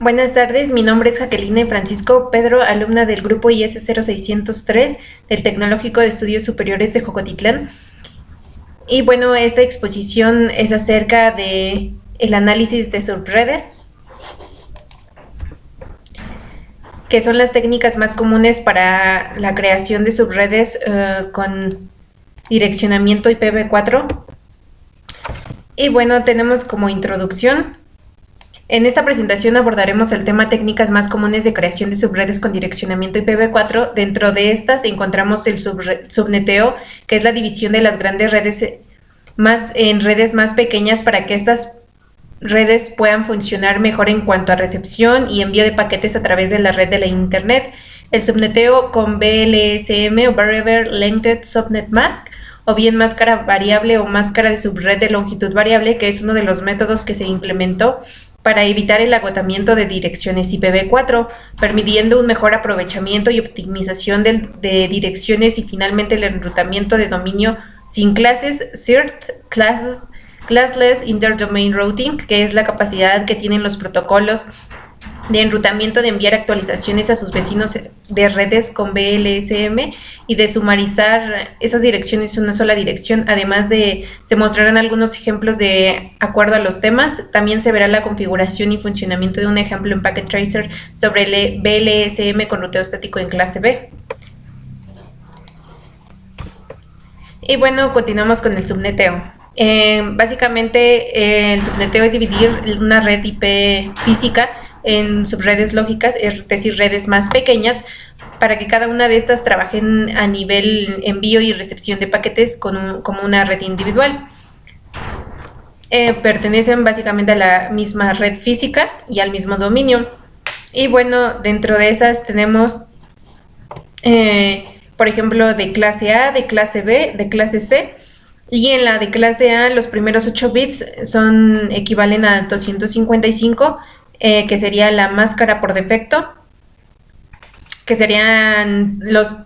Buenas tardes, mi nombre es Jacqueline Francisco Pedro, alumna del grupo IS 0603 del Tecnológico de Estudios Superiores de Jocotitlán. Y bueno, esta exposición es acerca de el análisis de subredes, que son las técnicas más comunes para la creación de subredes con direccionamiento IPv4. Y bueno, tenemos como introducción. En esta presentación abordaremos el tema técnicas más comunes de creación de subredes con direccionamiento IPv4. Dentro de estas encontramos el subneteo, que es la división de las grandes redes en redes más pequeñas para que estas redes puedan funcionar mejor en cuanto a recepción y envío de paquetes a través de la red de la Internet. El subneteo con VLSM o Variable Length Subnet Mask, o bien máscara variable o máscara de subred de longitud variable, que es uno de los métodos que se implementó para evitar el agotamiento de direcciones IPv4, permitiendo un mejor aprovechamiento y optimización de direcciones y finalmente el enrutamiento de dominio sin clases, CIRT, Classless Interdomain Routing, que es la capacidad que tienen los protocolos de enrutamiento de enviar actualizaciones a sus vecinos de redes con VLSM y de sumarizar esas direcciones en una sola dirección. Además se mostrarán algunos ejemplos de acuerdo a los temas. También se verá la configuración y funcionamiento de un ejemplo en Packet Tracer sobre el VLSM con ruteo estático en clase B. Y bueno, continuamos con el subneteo. Básicamente el subneteo es dividir una red IP física en subredes lógicas, es decir, redes más pequeñas, para que cada una de estas trabajen a nivel envío y recepción de paquetes como una red individual. Pertenecen básicamente a la misma red física y al mismo dominio. Y bueno, dentro de esas tenemos, por ejemplo, de clase A, de clase B, de clase C. Y en la de clase A, los primeros 8 bits equivalen a 255, que sería la máscara por defecto, que serían los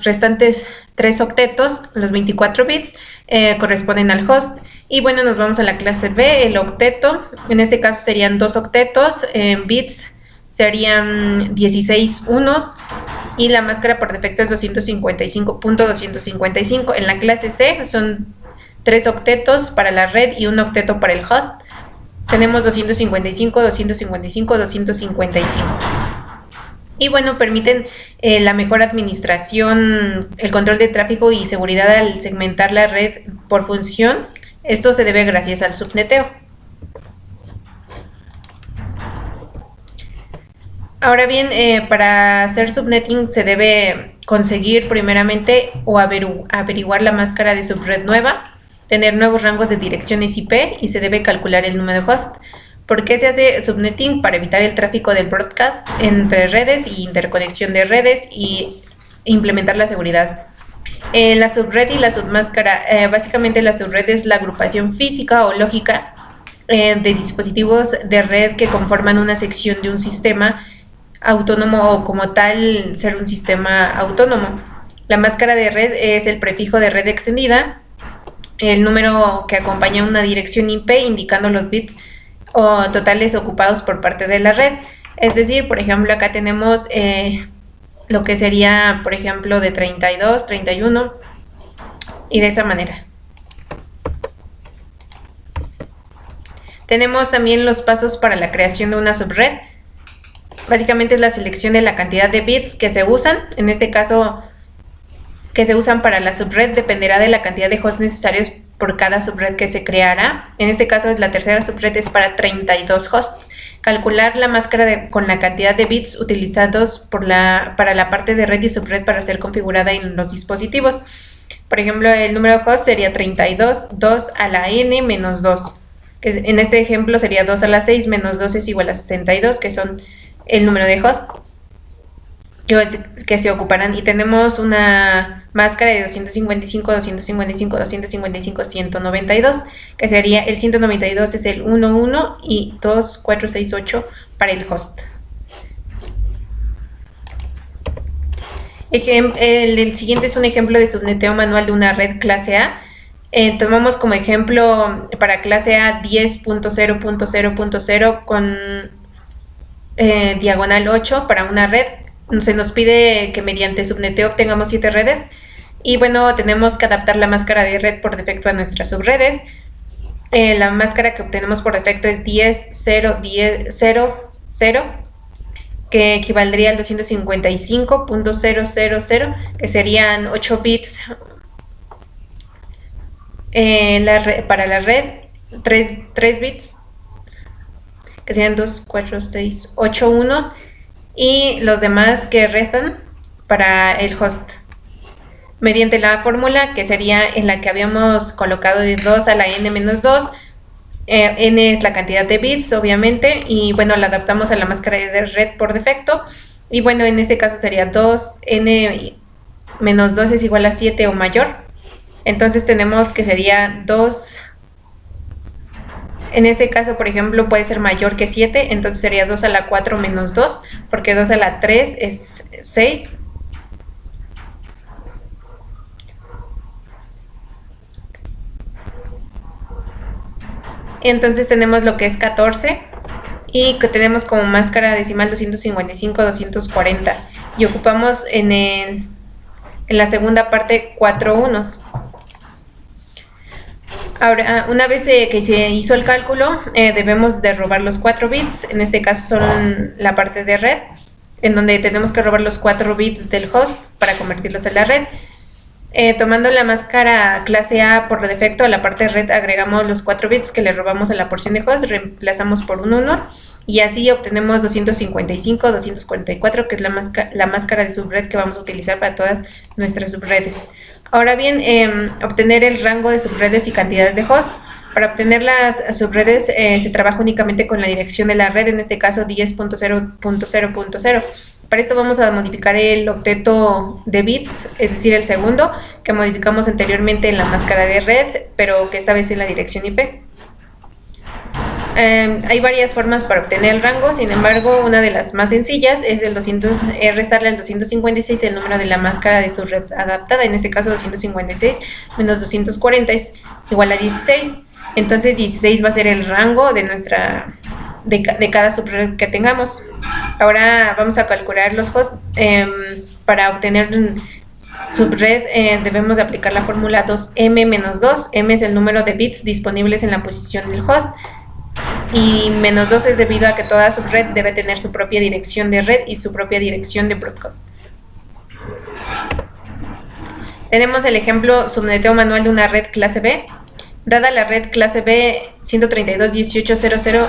restantes 3 octetos, los 24 bits, corresponden al host. Y bueno, nos vamos a la clase B, el octeto. En este caso serían 2 octetos, bits serían 16 unos. Y la máscara por defecto es 255.255. En la clase C son 3 octetos para la red y un octeto para el host. Tenemos 255, 255, 255. Y bueno, permiten la mejor administración, el control de tráfico y seguridad al segmentar la red por función. Esto se debe gracias al subneteo. Ahora bien, para hacer subnetting se debe conseguir primeramente o averiguar la máscara de subred nueva, tener nuevos rangos de direcciones IP y se debe calcular el número de host. ¿Por qué se hace subnetting? Para evitar el tráfico del broadcast entre redes y interconexión de redes y implementar la seguridad. La subred y la submáscara, básicamente la subred es la agrupación física o lógica de dispositivos de red que conforman una sección de un sistema autónomo o como tal ser un sistema autónomo. La máscara de red es el prefijo de red extendida, el número que acompaña una dirección IP indicando los bits o totales ocupados por parte de la red. Es decir, por ejemplo, acá tenemos lo que sería, por ejemplo, de 32, 31 y de esa manera. Tenemos también los pasos para la creación de una subred. Básicamente es la selección de la cantidad de bits que se usan. En este caso, que se usan para la subred dependerá de la cantidad de hosts necesarios por cada subred que se creará. En este caso, la tercera subred es para 32 hosts. Calcular la máscara con la cantidad de bits utilizados para la parte de red y subred para ser configurada en los dispositivos. Por ejemplo, el número de hosts sería 32, 2 a la n menos 2. En este ejemplo sería 2 a la 6 menos 2 es igual a 62, que son el número de hosts que se ocuparán. Y tenemos una máscara de 255, 255, 255, 192, que sería el 192 es el 11 y 2468 para el host. El siguiente es un ejemplo de subneteo manual de una red clase A. Tomamos como ejemplo para clase A 10.0.0.0 con diagonal 8 para una red. Se nos pide que mediante subneteo obtengamos 7 redes. Y bueno, tenemos que adaptar la máscara de red por defecto a nuestras subredes. La máscara que obtenemos por defecto es 10, 0, 10, 0, 0, que equivaldría al 255.000, que serían 8 bits para la red, 3 bits, que serían 2, 4, 6, 8 unos, y los demás que restan para el host. Mediante la fórmula que sería en la que habíamos colocado de 2 a la n-2, n es la cantidad de bits, obviamente, y bueno, la adaptamos a la máscara de red por defecto. Y bueno, en este caso sería 2n-2 es igual a 7 o mayor. Entonces tenemos que sería 2. En este caso, por ejemplo, puede ser mayor que 7, entonces sería 2 a la 4 menos 2, porque 2 a la 3 es 6. Entonces tenemos lo que es 14 y que tenemos como máscara decimal 255, 240 y ocupamos en la segunda parte 4 unos. Ahora, una vez que se hizo el cálculo, debemos de robar los 4 bits, en este caso son la parte de red, en donde tenemos que robar los 4 bits del host para convertirlos en la red. Tomando la máscara clase A por defecto, a la parte de red agregamos los 4 bits que le robamos a la porción de host, reemplazamos por un 1 y así obtenemos 255, 244, que es la máscara de subred que vamos a utilizar para todas nuestras subredes. Ahora bien, obtener el rango de subredes y cantidades de host. Para obtener las subredes se trabaja únicamente con la dirección de la red, en este caso 10.0.0.0. Para esto vamos a modificar el octeto de bits, es decir, el segundo, que modificamos anteriormente en la máscara de red, pero que esta vez en la dirección IP. Hay varias formas para obtener el rango, sin embargo, una de las más sencillas es restarle al 256 el número de la máscara de su red adaptada, en este caso 256 menos 240 es igual a 16. Entonces 16 va a ser el rango de cada subred que tengamos. Ahora vamos a calcular los hosts. Para obtener subred debemos de aplicar la fórmula 2m menos 2. M es el número de bits disponibles en la posición del host y menos 2 es debido a que toda subred debe tener su propia dirección de red y su propia dirección de broadcast. Tenemos el ejemplo subneteo manual de una red clase B. Dada la red clase B 132.18.00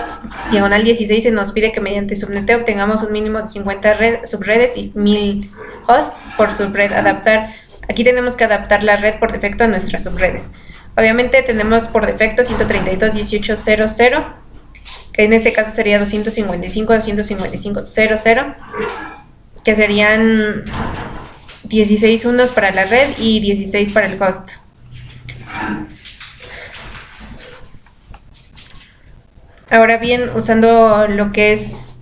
diagonal 16, se nos pide que mediante subneteo obtengamos un mínimo de 50 subredes y 1000 hosts por subred. Aquí tenemos que adaptar la red por defecto a nuestras subredes. Obviamente tenemos por defecto 132.18.00, que en este caso sería 255.255.00, que serían 16 unos para la red y 16 para el host. Ahora bien, usando lo que es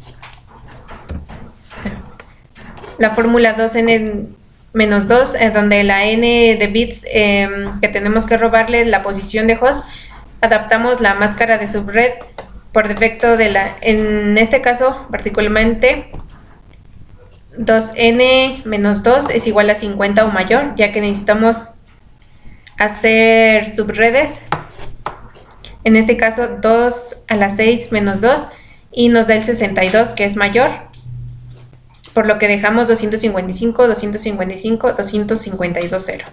la fórmula 2n menos 2, donde la n de bits que tenemos que robarle la posición de host, adaptamos la máscara de subred por defecto en este caso particularmente 2n menos 2 es igual a 50 o mayor, ya que necesitamos hacer subredes. En este caso 2 a la 6 menos 2 y nos da el 62, que es mayor, por lo que dejamos 255, 255, 252, 0.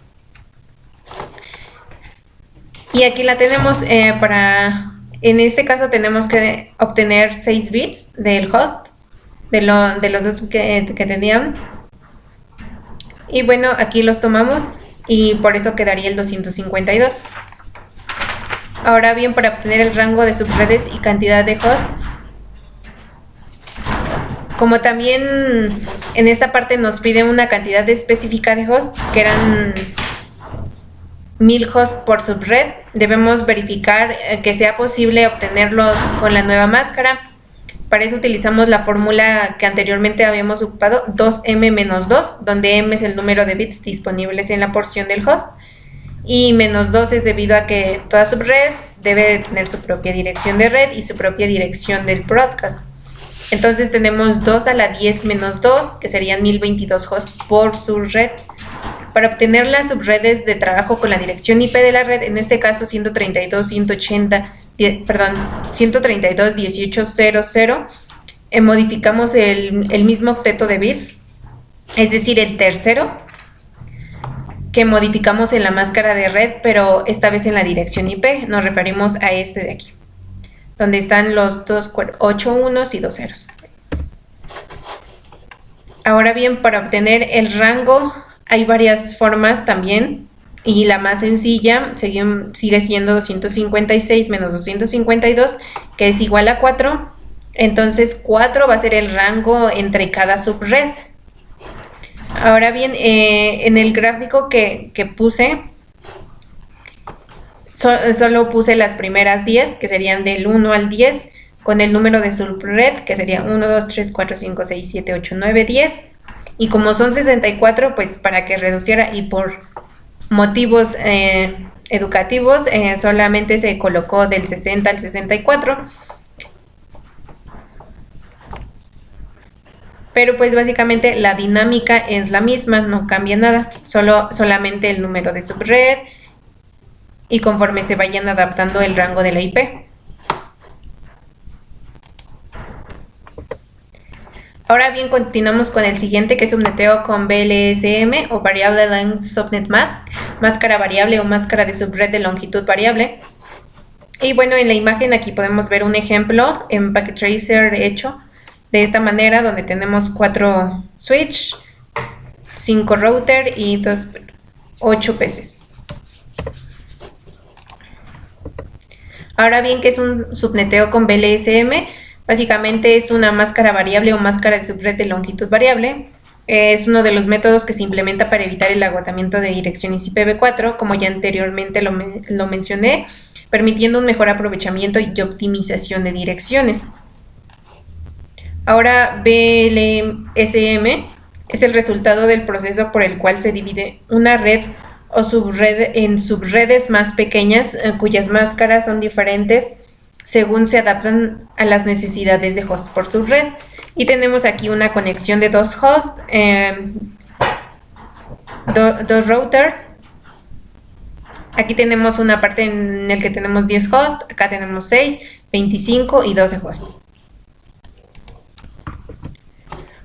Y aquí la tenemos. En este caso tenemos que obtener 6 bits del host, de los dos que tenían. Y bueno, aquí los tomamos y por eso quedaría el 252. Ahora bien, para obtener el rango de subredes y cantidad de host, como también en esta parte nos piden una cantidad específica de host, que eran 1000 hosts por subred, debemos verificar que sea posible obtenerlos con la nueva máscara. Para eso utilizamos la fórmula que anteriormente habíamos ocupado, 2m menos 2, donde m es el número de bits disponibles en la porción del host y menos 2 es debido a que toda subred debe de tener su propia dirección de red y su propia dirección del broadcast. Entonces tenemos 2 a la 10 menos 2, que serían 1022 hosts por subred. Para obtener las subredes de trabajo con la dirección IP de la red, en este caso 132.18.00, modificamos el mismo octeto de bits, es decir, el tercero, que modificamos en la máscara de red, pero esta vez en la dirección IP. Nos referimos a este de aquí, donde están los 8 unos y 2 ceros. Ahora bien, para obtener el rango hay varias formas también, y la más sencilla sigue siendo 256 menos 252, que es igual a 4. Entonces 4 va a ser el rango entre cada subred. Ahora bien, en el gráfico que puse, solo puse las primeras 10, que serían del 1 al 10, con el número de subred, que sería 1, 2, 3, 4, 5, 6, 7, 8, 9, 10. Y como son 64, pues para que reduciera y por motivos educativos, solamente se colocó del 60 al 64. Pero pues básicamente la dinámica es la misma, no cambia nada, solamente el número de subred y conforme se vayan adaptando el rango de la IP. Ahora bien, continuamos con el siguiente, que es subneteo con VLSM o Variable Length Subnet Mask, máscara variable o máscara de subred de longitud variable. Y bueno, en la imagen aquí podemos ver un ejemplo en Packet Tracer hecho de esta manera, donde tenemos 4 switch, 5 router y 8 PCs. Ahora bien, ¿qué es un subneteo con VLSM? Básicamente es una máscara variable o máscara de subred de longitud variable. Es uno de los métodos que se implementa para evitar el agotamiento de direcciones IPv4, como ya anteriormente lo mencioné, permitiendo un mejor aprovechamiento y optimización de direcciones. Ahora, VLSM es el resultado del proceso por el cual se divide una red o subred en subredes más pequeñas, cuyas máscaras son diferentes según se adaptan a las necesidades de host por subred. Y tenemos aquí una conexión de 2 hosts, 2 router. Aquí tenemos una parte en la que tenemos 10 hosts, acá tenemos 6, 25 y 12 hosts.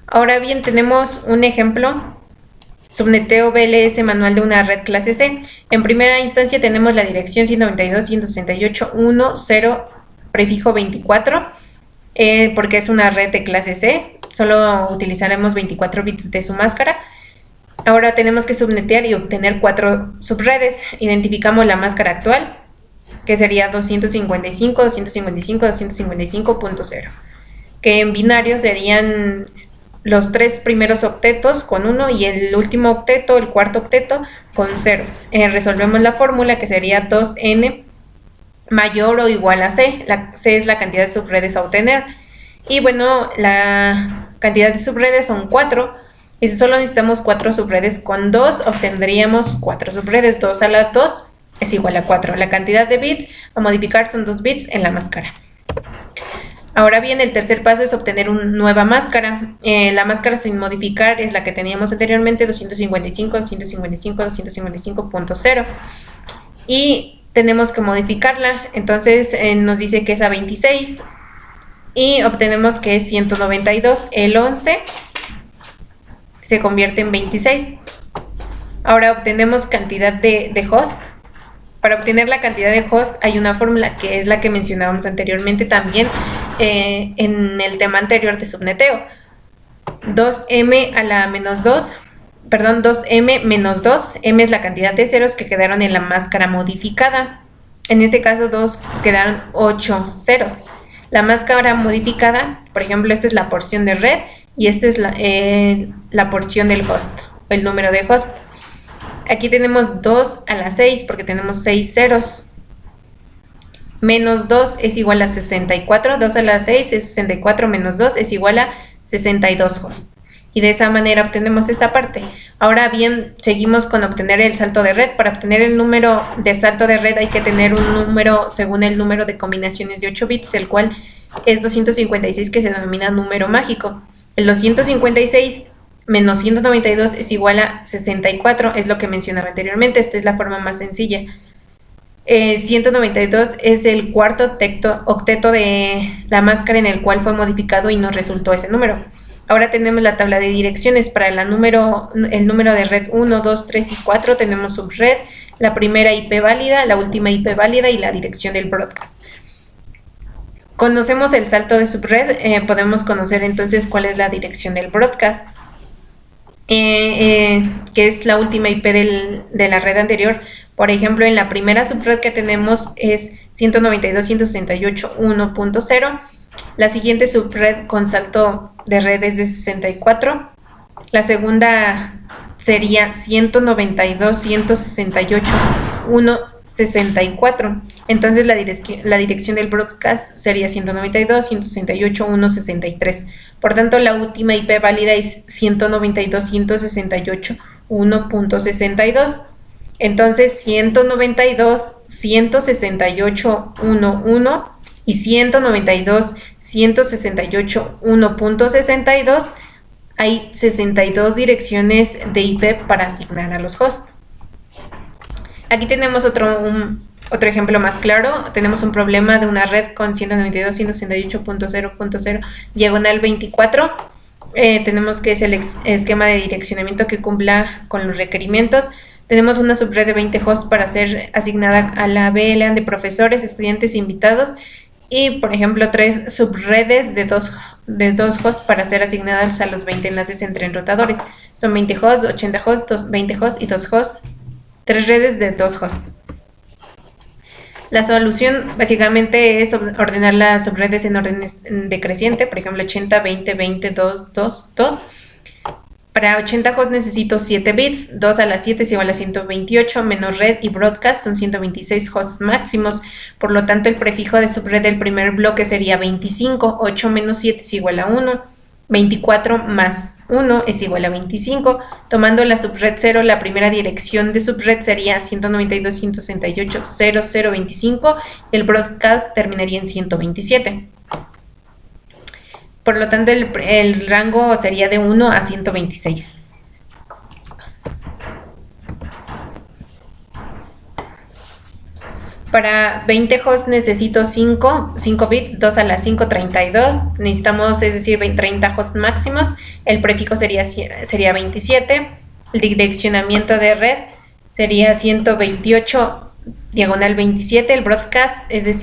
Ahora bien, tenemos un ejemplo, subneteo VLS manual de una red clase C. En primera instancia tenemos la dirección 192.168.1.0 prefijo 24, porque es una red de clase C, solo utilizaremos 24 bits de su máscara. Ahora tenemos que subnetear y obtener 4 subredes. Identificamos la máscara actual, que sería 255.255.255.0, que en binario serían los 3 primeros octetos con 1 y el último octeto, el cuarto octeto, con ceros. Resolvemos la fórmula, que sería 2n mayor o igual a c. C es la cantidad de subredes a obtener. Y bueno, la cantidad de subredes son 4. Y si solo necesitamos 4 subredes, con 2 obtendríamos 4 subredes. 2 a la 2 es igual a 4. La cantidad de bits a modificar son 2 bits en la máscara. Ahora bien, el tercer paso es obtener una nueva máscara. La máscara sin modificar es la que teníamos anteriormente, 255.255.255.0. Y tenemos que modificarla. Entonces nos dice que es a 26 y obtenemos que es 192. El 11 se convierte en 26. Ahora obtenemos cantidad de host. Para obtener la cantidad de host hay una fórmula, que es la que mencionábamos anteriormente también en el tema anterior de subneteo. 2m a la menos 2, perdón, 2m menos 2, m es la cantidad de ceros que quedaron en la máscara modificada. En este caso quedaron 8 ceros. La máscara modificada, por ejemplo, esta es la porción de red y esta es la porción del host, el número de host. Aquí tenemos 2 a la 6 porque tenemos 6 ceros. Menos 2 es igual a 64. 2 a la 6 es 64 menos 2 es igual a 62 host. y de esa manera obtenemos esta parte. Ahora bien, seguimos con obtener el salto de red. Para obtener el número de salto de red hay que tener un número según el número de combinaciones de 8 bits, el cual es 256, que se denomina número mágico. El 256 menos 192 es igual a 64, es lo que mencionaba anteriormente. Esta es la forma más sencilla. 192 es el cuarto octeto de la máscara en el cual fue modificado y nos resultó ese número. Ahora tenemos la tabla de direcciones. Para el número de red 1, 2, 3 y 4 tenemos subred, la primera IP válida, la última IP válida y la dirección del broadcast. Conocemos el salto de subred, podemos conocer entonces cuál es la dirección del broadcast, que es la última IP de la red anterior. Por ejemplo, en la primera subred que tenemos es 192.168.1.0. La siguiente subred con salto de red es de 64. La segunda sería 192.168.1.64. Entonces la dirección del broadcast sería 192.168.1.63. Por tanto, la última IP válida es 192.168.1.62. Entonces 192.168.1.1 y 192.168.1.62. Hay 62 direcciones de IP para asignar a los hosts. Aquí tenemos otro ejemplo más claro. Tenemos un problema de una red con 192.168.0.0 diagonal 24. Tenemos que es el esquema de direccionamiento que cumpla con los requerimientos. Tenemos una subred de 20 hosts para ser asignada a la VLAN de profesores, estudiantes e invitados. Y, por ejemplo, 3 subredes de dos hosts para ser asignadas a los 20 enlaces entre enrutadores. Son 20 hosts, 80 hosts, 20 hosts y 2 hosts. 3 redes de 2 hosts. La solución básicamente es ordenar las subredes en orden decreciente. Por ejemplo, 80, 20, 20, 2, 2, 2. Para 80 hosts necesito 7 bits, 2 a la 7 es igual a 128, menos red y broadcast son 126 hosts máximos. Por lo tanto, el prefijo de subred del primer bloque sería 25, 8 menos 7 es igual a 1, 24 más 1 es igual a 25. Tomando la subred 0, la primera dirección de subred sería 192.168.0.025 y el broadcast terminaría en 127. Por lo tanto, el rango sería de 1 a 126. Para 20 hosts necesito 5 bits, 2 a la 5, 32. Necesitamos, es decir, 30 hosts máximos. El prefijo sería 27. El direccionamiento de red sería 128 diagonal 27. El broadcast es de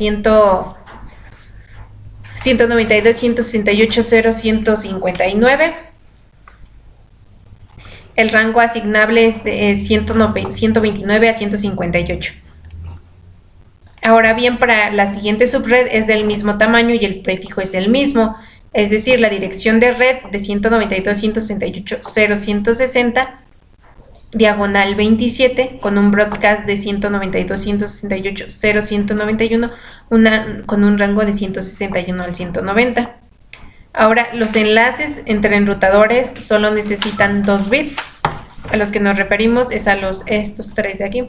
192.168.0.159. El rango asignable es de 129 a 158. Ahora bien, para la siguiente subred es del mismo tamaño y el prefijo es el mismo. Es decir, la dirección de red de 192.168.0.160 diagonal 27 con un broadcast de 192.168.0.191 con un rango de 161 al 190. Ahora, los enlaces entre enrutadores solo necesitan 2 bits. A los que nos referimos es a estos 3 de aquí.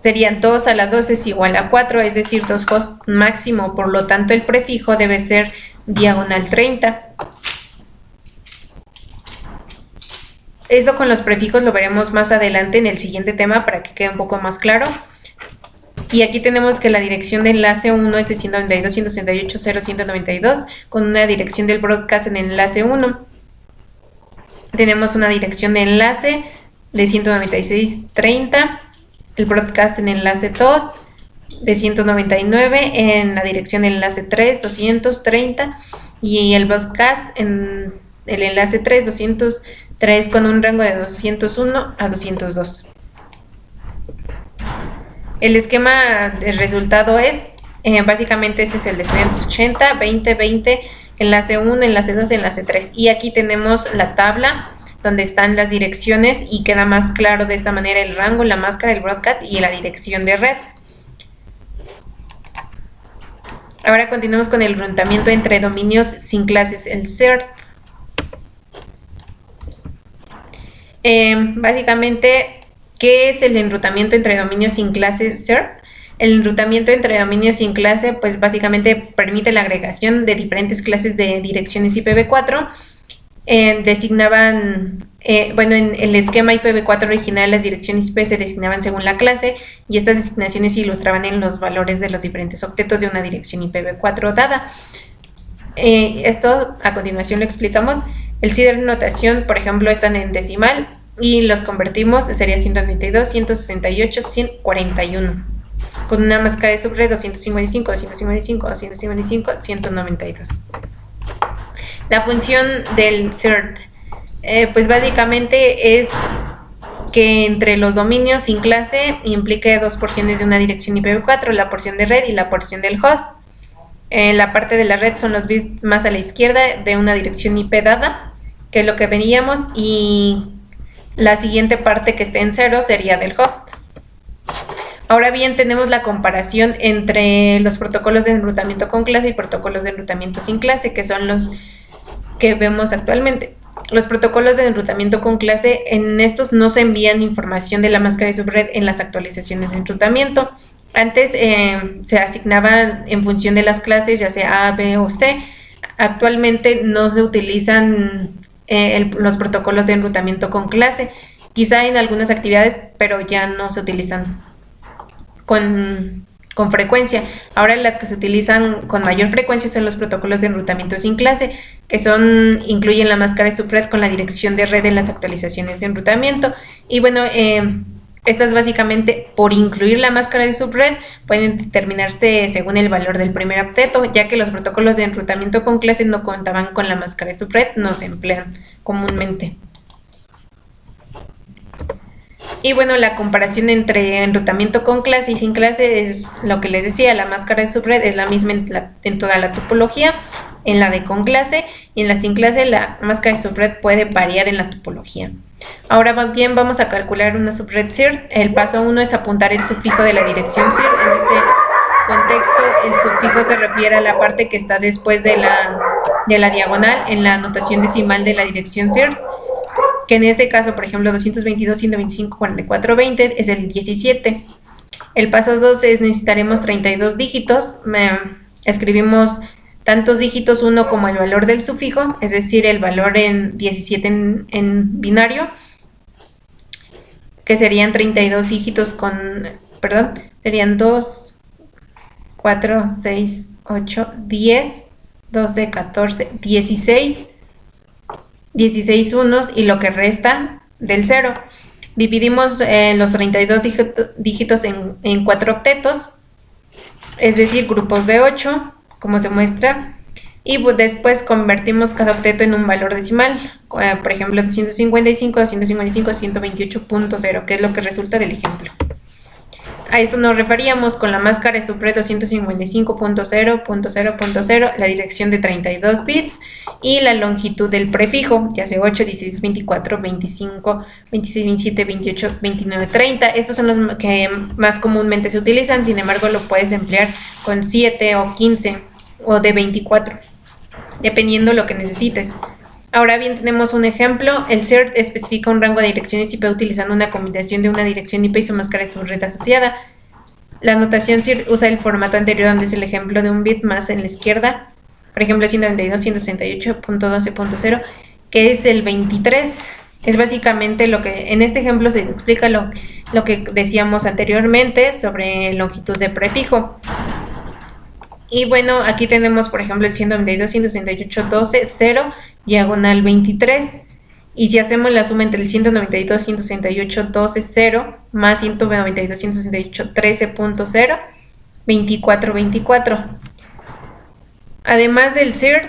Serían 2 a la 2 es igual a 4, es decir, 2 hosts máximo. Por lo tanto, el prefijo debe ser diagonal 30. Esto con los prefijos lo veremos más adelante en el siguiente tema para que quede un poco más claro. Y aquí tenemos que la dirección de enlace 1 es de 192.168.0.192 con una dirección del broadcast en enlace 1. Tenemos una dirección de enlace de 196.30, el broadcast en enlace 2 de 199, en la dirección de enlace 3, 230 y el broadcast en el enlace 3, 203 con un rango de 201 a 202. El esquema de resultado es, básicamente este es el de estudiantes 80, 20, 20, enlace 1, enlace 2, enlace 3. Y aquí tenemos la tabla donde están las direcciones y queda más claro de esta manera el rango, la máscara, el broadcast y la dirección de red. Ahora continuamos con el enrutamiento entre dominios sin clases, el CERT. Básicamente, ¿qué es el enrutamiento entre dominios sin clase CERT? El enrutamiento entre dominios sin clase, pues básicamente permite la agregación de diferentes clases de direcciones IPv4. Designaban, bueno, en el esquema IPv4 original las direcciones IP se designaban según la clase y estas designaciones se ilustraban en los valores de los diferentes octetos de una dirección IPv4 dada. Esto a continuación lo explicamos. El CIDR notación, por ejemplo, están en decimal y los convertimos, sería 192, 168, 141. Con una máscara de subred 255, 255, 255, 192. La función del CERT, pues básicamente es que entre los dominios sin clase implique dos porciones de una dirección IPv4, la porción de red y la porción del host. La parte de la red son los bits más a la izquierda de una dirección IP dada, que es lo que veníamos, y la siguiente parte que esté en 0 sería del host. Ahora bien, tenemos la comparación entre los protocolos de enrutamiento con clase y protocolos de enrutamiento sin clase, que son los que vemos actualmente. Los protocolos de enrutamiento con clase, en estos no se envían información de la máscara de subred en las actualizaciones de enrutamiento. Antes se asignaban en función de las clases, ya sea A, B o C. Actualmente no se utilizan los protocolos de enrutamiento con clase. Quizá en algunas actividades, pero ya no se utilizan con frecuencia. Ahora las que se utilizan con mayor frecuencia son los protocolos de enrutamiento sin clase, que incluyen la máscara de subred con la dirección de red en las actualizaciones de enrutamiento. Y bueno, estas básicamente, por incluir la máscara de subred, pueden determinarse según el valor del primer octeto, ya que los protocolos de enrutamiento con clase no contaban con la máscara de subred, no se emplean comúnmente. Y bueno, la comparación entre enrutamiento con clase y sin clase es lo que les decía, la máscara de subred es la misma en toda la topología, en la de con clase, y en la sin clase la máscara de subred puede variar en la topología. Ahora bien, vamos a calcular una subred CIRT. El paso 1 es apuntar el sufijo de la dirección CIRT. En este contexto, el sufijo se refiere a la parte que está después de la diagonal en la notación decimal de la dirección CIRT, que en este caso, por ejemplo, 222, 125, 44, 20 es el 17. El paso 2 es necesitaremos 32 dígitos. Escribimos tantos dígitos 1 como el valor del sufijo, es decir, el valor en 17 en binario, que serían 32 dígitos serían 2, 4, 6, 8, 10, 12, 14, 16 unos y lo que resta del 0. Dividimos los 32 dígitos en 4 octetos, es decir, grupos de 8, como se muestra, y después convertimos cada octeto en un valor decimal, por ejemplo 255, 255, 128.0, que es lo que resulta del ejemplo. A esto nos referíamos con la máscara de subred 255.0.0.0, la dirección de 32 bits y la longitud del prefijo, ya sea 8, 16, 24, 25, 26, 27, 28, 29, 30. Estos son los que más comúnmente se utilizan, sin embargo lo puedes emplear con 7 o 15 o de 24, dependiendo lo que necesites. Ahora bien, tenemos un ejemplo. El CERT especifica un rango de direcciones IP utilizando una combinación de una dirección IP y su máscara de subred asociada. La notación CERT usa el formato anterior, donde es el ejemplo de un bit más en la izquierda, por ejemplo 192.168.12.0, que es el 23. Es básicamente lo que en este ejemplo se explica lo que decíamos anteriormente sobre longitud de prefijo. Y bueno, aquí tenemos, por ejemplo, el 192.168.12.0, diagonal 23. Y si hacemos la suma entre el 192.168.12.0 más 192.168.13.0, 24. Además del CERT,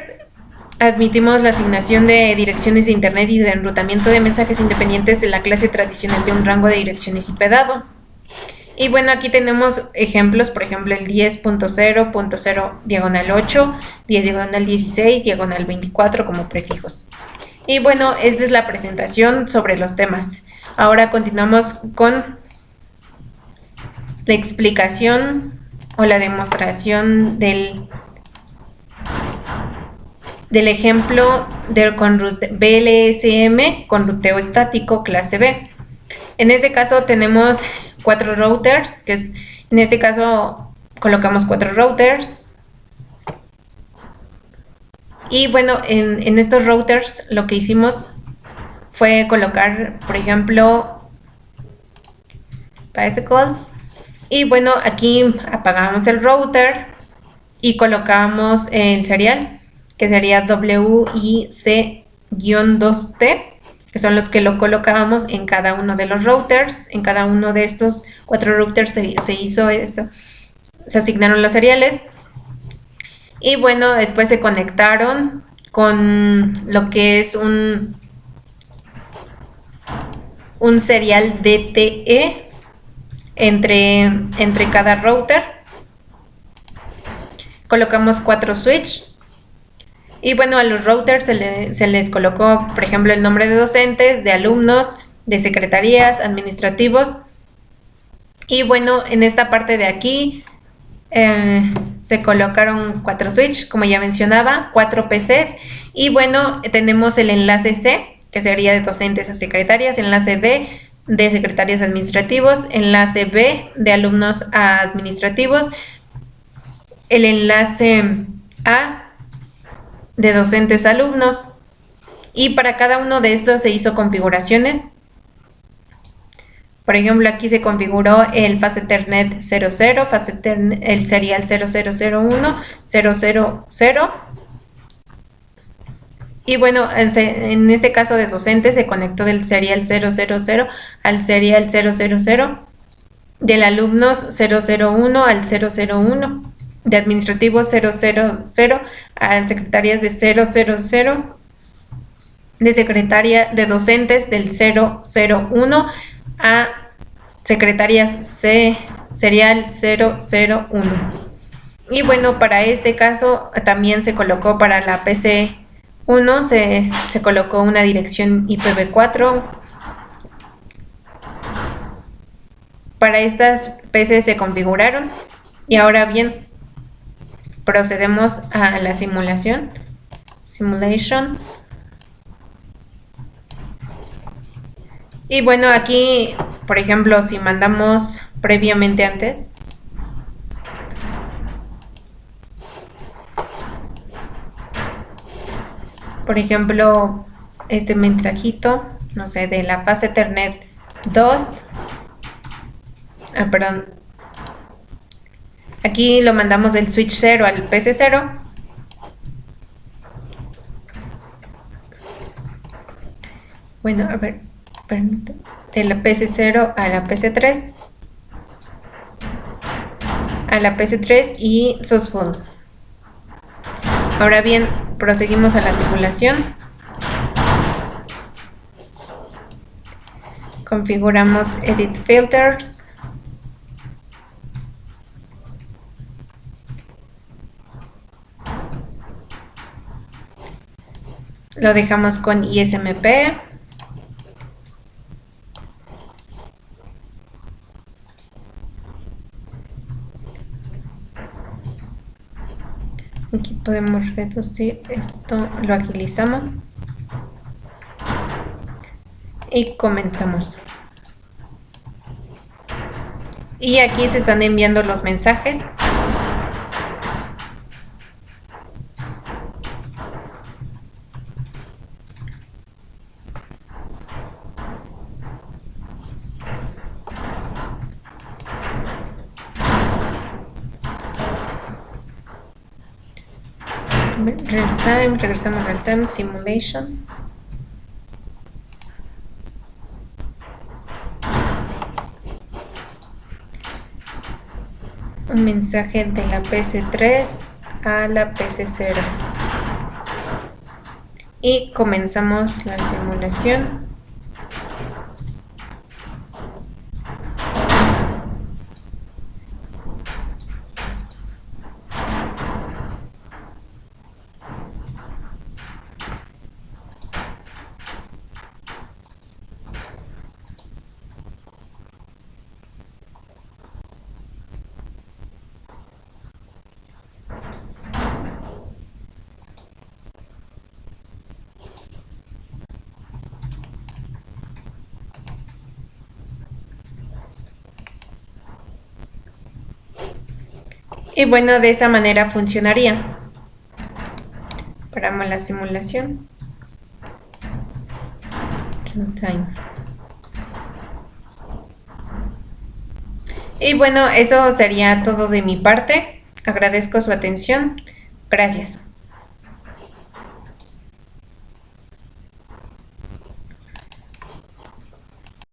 admitimos la asignación de direcciones de Internet y de enrutamiento de mensajes independientes de la clase tradicional de un rango de direcciones IP dado. Y bueno, aquí tenemos ejemplos, por ejemplo, el 10.0.0 diagonal 8, 10 diagonal 16, diagonal 24 como prefijos. Y bueno, esta es la presentación sobre los temas. Ahora continuamos con la explicación o la demostración del del ejemplo con BLSM con ruteo estático clase B. En este caso tenemos 4 routers, que es, en este caso colocamos 4 routers. Y bueno, en estos routers lo que hicimos fue colocar, por ejemplo, bicycle. Y bueno, aquí apagamos el router y colocamos el serial, que sería WIC-2T, que son los que lo colocábamos en cada uno de los routers. En cada uno de estos 4 routers se hizo eso, se asignaron los seriales. Y bueno, después se conectaron con lo que es un serial DTE entre cada router. Colocamos 4 switch. Y bueno, a los routers se les colocó, por ejemplo, el nombre de docentes, de alumnos, de secretarías, administrativos. Y bueno, en esta parte de aquí se colocaron 4 switch, como ya mencionaba, 4 PCs. Y bueno, tenemos el enlace C, que sería de docentes a secretarias, enlace D de secretarias administrativos, enlace B de alumnos a administrativos, el enlace A de docentes a alumnos. Y para cada uno de estos se hizo configuraciones. Por ejemplo, aquí se configuró el Fast Ethernet 00, el serial 0001, 000. Y bueno, en este caso de docentes se conectó del serial 000 al serial 000, del alumnos 001 al 001, de administrativos 000 a secretarias de 000, de secretaria de docentes del 001 a secretarias serial 001. Y bueno, para este caso también se colocó para la PC1, se colocó una dirección IPv4. Para estas PCs se configuraron. Y ahora bien, procedemos a la simulation. Y bueno, aquí, por ejemplo, si mandamos previamente antes, por ejemplo, este mensajito, no sé, de la Fast Ethernet 2, perdón, aquí lo mandamos del switch 0 al PC 0. Bueno, a ver, permítame. De la PC 0 a la PC 3. A la PC 3 y successful. Ahora bien, proseguimos a la simulación. Configuramos Edit Filters. Lo dejamos con ISMP. Aquí podemos reducir esto, lo agilizamos y comenzamos. Y aquí se están enviando los mensajes. Real time, regresamos a real time, simulation. Un mensaje de la PC3 a la PC0. Y comenzamos la simulación. Y bueno, de esa manera funcionaría. Paramos la simulación. Runtime. Y bueno, eso sería todo de mi parte. Agradezco su atención. Gracias.